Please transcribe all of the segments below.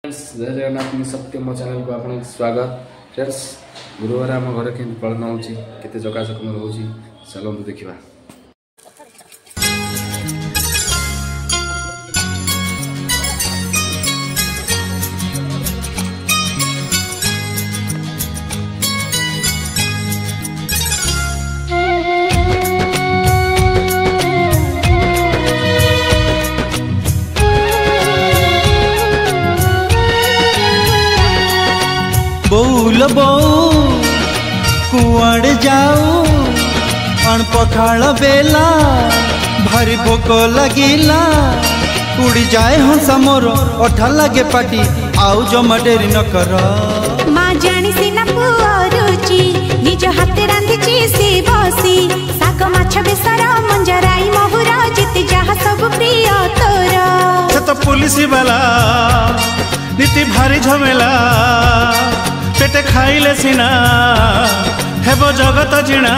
जय जगन्नाथ सत्य मो चैनल को आपन स्वागत। फ्रेंड्स गुरुवार आम घर के पालन होची केते जकाजकम रहउची चलंतु देखिबा। बौल बौ कुआड़ जाऊ अण पखाल बेला भारी भोक लगिला उड़ी जाए हंसा मोर अठा लगे पाटी आउ जमा डेरी न कर। माँ जानी सिना पुरुची निज हाथ रांधिची से बसी साग माछ बेसर मंजराई महुरा जिते जहा सब प्रिय तोर। से तो पुलिस वाला नीति भारी झमेला पेटे खाइले सिना हेबो जगत जिणा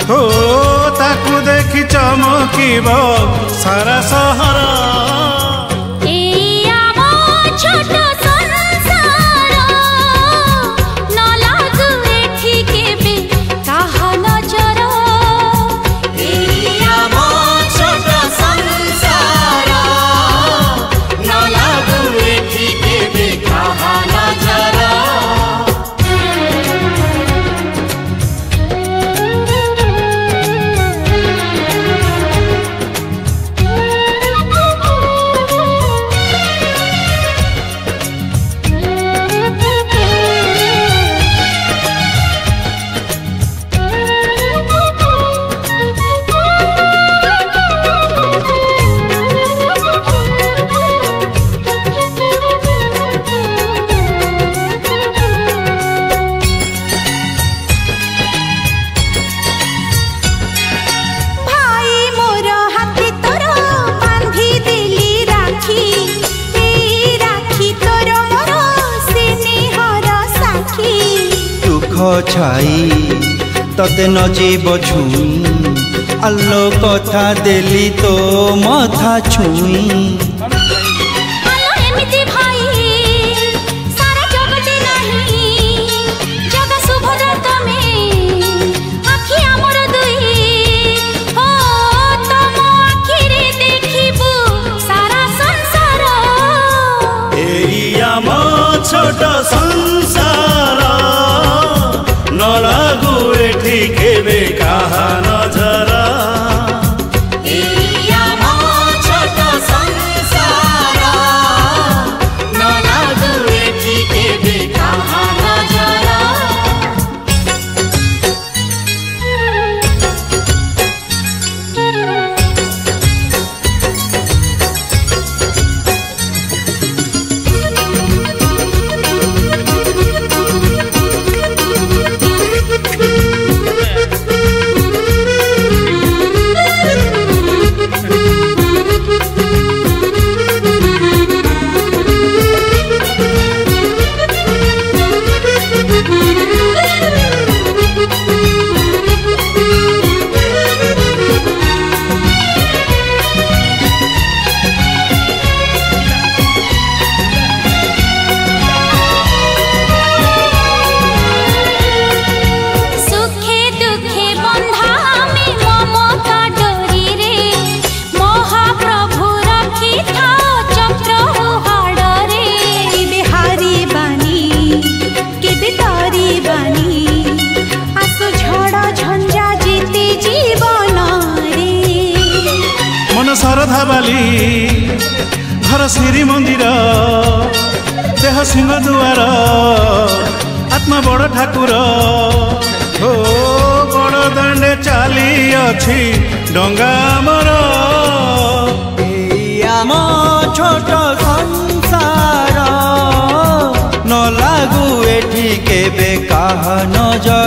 हो ताकू देखी चमकीबो सारा सहर। छाई तते न जीव छुई आलो कथा देली तो मथा छुई। छोट संसार न लागू एठी केबे कहा नजर। छोट संसार न लागू एठी केबे कहा नजर। श्रद्धा बाली घर श्री मंदिर देह सिंह दुआर आत्मा बड़ ठाकुर हो बड़ दांडे चाली अछि डंगा मर। छोट संसार न लागू एठी केबे कहा नजर।